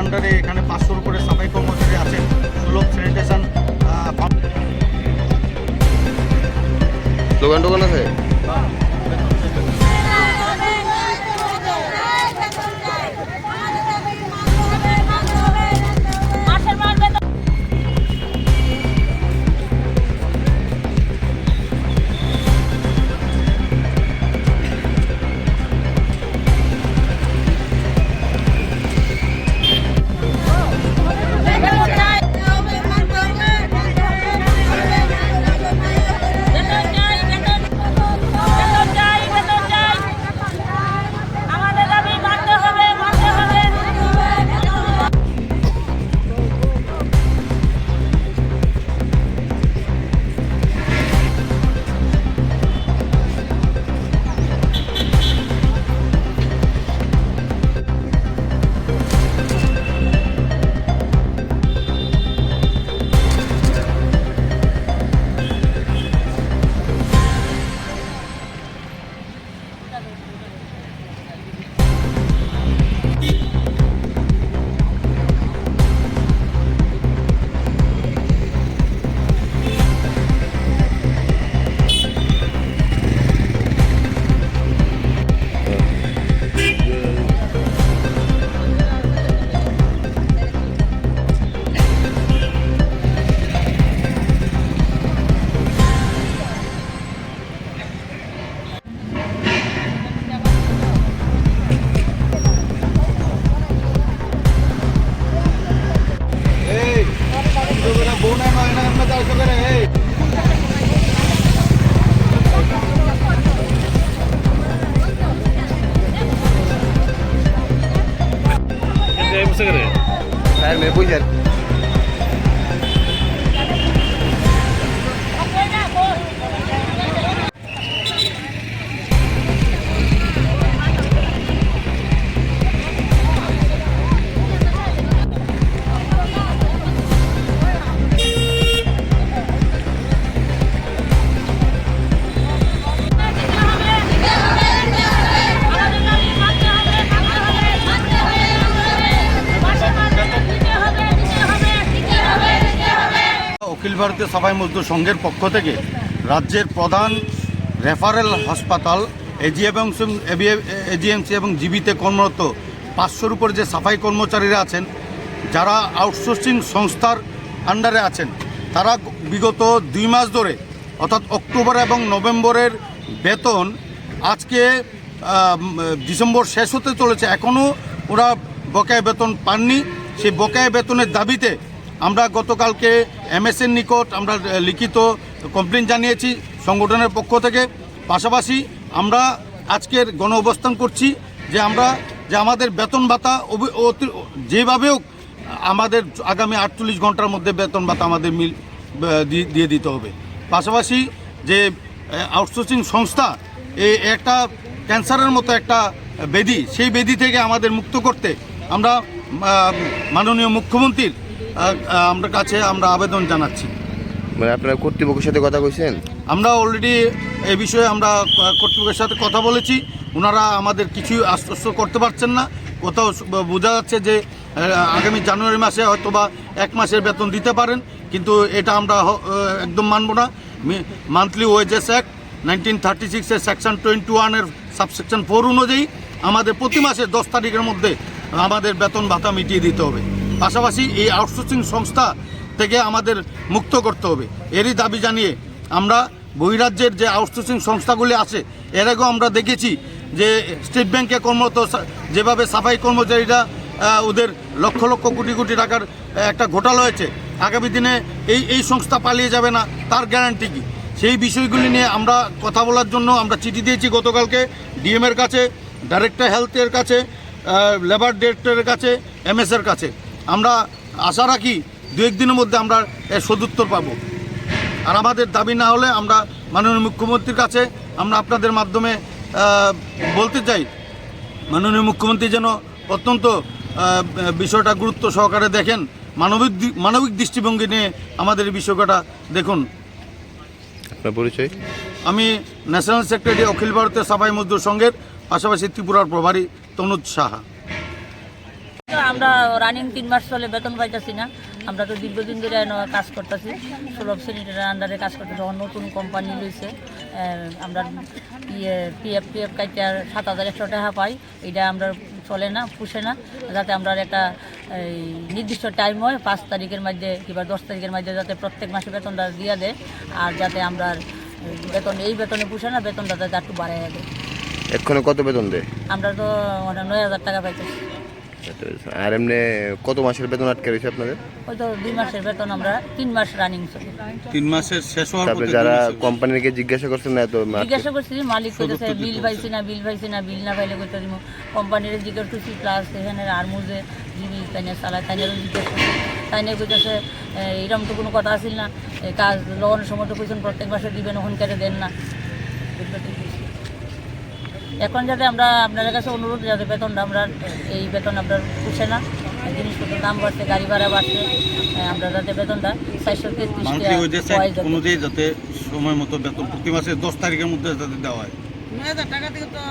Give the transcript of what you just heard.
আন্ডারে এখানে 500-র উপরে সাফাই কর্মচারী আছেন। সুলভ স্যানিটেশন দোকান আছে। मैं पूछ অখিল ভারতীয় সাফাই মজদুর সংঘের পক্ষ থেকে রাজ্যের প্রধান রেফারেল হাসপাতাল এজিএমসি এবং জিবিতে কর্মরত 500-র উপর যে সাফাই কর্মচারীরা আছেন, যারা আউটসোর্সিং সংস্থার আন্ডারে আছেন, তারা বিগত 2 মাস ধরে অর্থাৎ অক্টোবর এবং নভেম্বরের বেতন আজকে ডিসেম্বর শেষ হতে চলেছে, এখনও ওরা বকেয়া বেতন পাননি। সেই বকেয়া বেতনের দাবিতে আমরা গতকালকে এমএসএর নিকট আমরা লিখিত কমপ্লেন জানিয়েছি সংগঠনের পক্ষ থেকে। পাশাপাশি আমরা আজকের গণ অবস্থান করছি যে আমাদের বেতন ভাতা যেভাবে হোক আমাদের আগামী 48 ঘন্টার মধ্যে বেতন ভাতা আমাদের দিয়ে দিতে হবে। পাশাপাশি যে আউটসোর্সিং সংস্থা একটা ক্যান্সারের মতো একটা ব্যাধি, সেই ব্যাধি থেকে আমাদের মুক্ত করতে আমরা মাননীয় মুখ্যমন্ত্রীর আমরা কাছে আমরা আবেদন জানাচ্ছি। মানে আপনারা কর্তৃপক্ষের সাথে কথা কইছেন? আমরা অলরেডি এই বিষয়ে আমরা কর্তৃপক্ষের সাথে কথা বলেছি। ওনারা আমাদের কিছুই আশ্বস্ত করতে পারছেন না। কোথাও বোঝা যাচ্ছে যে আগামী জানুয়ারি মাসে হয়তো বা 1 মাসের বেতন দিতে পারেন, কিন্তু এটা আমরা একদম মানব না। মান্থলি ওয়েজেস অ্যাক্ট 1936-এর সেকশন 21-এর সাবসেকশন 4 অনুযায়ী আমাদের প্রতি মাসের 10 তারিখের মধ্যে আমাদের বেতন ভাতা মিটিয়ে দিতে হবে। পাশাপাশি এই আউটসোর্সিং সংস্থা থেকে আমাদের মুক্ত করতে হবে। এরই দাবি জানিয়ে আমরা বহিরাজ্যের যে আউটসোর্সিং সংস্থাগুলি আছে, এর আগেও আমরা দেখেছি যে স্টেট ব্যাংকে কর্মরত যেভাবে সাফাই কর্মচারীরা ওদের লক্ষ লক্ষ কোটি কোটি টাকার একটা ঘোটালা হয়েছে, আগামী দিনে এই সংস্থা পালিয়ে যাবে না, তার গ্যারান্টি কী? সেই বিষয়গুলি নিয়ে আমরা কথা বলার জন্য আমরা চিঠি দিয়েছি গতকালকে ডিএমের কাছে, ডাইরেক্টর হেলথের কাছে, লেবার ডিরেক্টরের কাছে, এমএসের কাছে। আমরা আশা রাখি 2-1 দিনের মধ্যে আমরা এর সদুত্তর পাব। আর আমাদের দাবি না হলে আমরা মাননীয় মুখ্যমন্ত্রীর কাছে আমরা আপনাদের মাধ্যমে বলতে চাই, মাননীয় মুখ্যমন্ত্রী যেন অত্যন্ত বিষয়টা গুরুত্ব সহকারে দেখেন, মানবিক দৃষ্টিভঙ্গি নিয়ে আমাদের এই বিষয়টা দেখুন। আপনার পরিচয়? আমি ন্যাশনাল সেক্রেটারি অখিল ভারতীয় সাফাই মজদুর সংঘের, পাশাপাশি ত্রিপুরার প্রভারী তনুজ সাহা। আমরা রানিং 3 মাস চলে বেতন পাইতেছি না। আমরা তো দীর্ঘদিন ধরে কাজ করতেছি, সুলভ শ্রেণীর আন্ডারে কাজ করতেছি। যখন নতুন কোম্পানি লইছে আমরা পিএফ কাইতে 7,100 টাকা পাই, এটা আমরা চলে না, পুষে না। যাতে আমরা একটা এই নির্দিষ্ট টাইম হয় 5 তারিখের মধ্যে কিংবা 10 তারিখের মধ্যে যাতে প্রত্যেক মাসে বেতনটা দিয়ে দেয়, আর যাতে আমরা বেতন এই বেতনে পুষে না, বেতনটা যাতে একটু বাড়াইয়া দেয়। এক্ষণে কত বেতন দেয়? আমরা তো 9,000 টাকা পাইতেছি। আর এমনি কত মাসের বেতন আটকে রয়েছে আপনাদের? ওই তো 2 মাসের বেতন আমরা 3 মাস রানিং চলে। 3 মাসের শেষ হওয়ার তারপরে পথে যারা কোম্পানিকে জিজ্ঞাসা করছেন না তো জিজ্ঞাসা করছি, মালিক কইতেছে বিল পাইছি না, বিল না পাইলে কইতে দিব। কোম্পানির জিজ্ঞাসা করছি, প্লাস এখানে আরমুজে যিনি তাইনে চালায় তাইনেরও জিজ্ঞাসা করছি। তাইনে কইতেছে এরকম তো কোনো কথা আসিল না, এই কাজ লোনের সময় তো কইছেন প্রত্যেক মাসে দিবেন, ওখান কেটে দেন না। এখন যাতে আমরা আপনাদের কাছে অনুরোধ, যাতে বেতনটা আমরা এই বেতন আপনার পুষে না, জিনিসপত্রের দাম বাড়ছে, গাড়ি ভাড়া বাড়ছে, আমরা যাতে বেতনটা 433 টাকা অনুযায়ী যাতে সময় মতো বেতন প্রতি মাসে 10 তারিখের মধ্যে যাতে দেওয়া হয়। 9,000 টাকা থেকে তো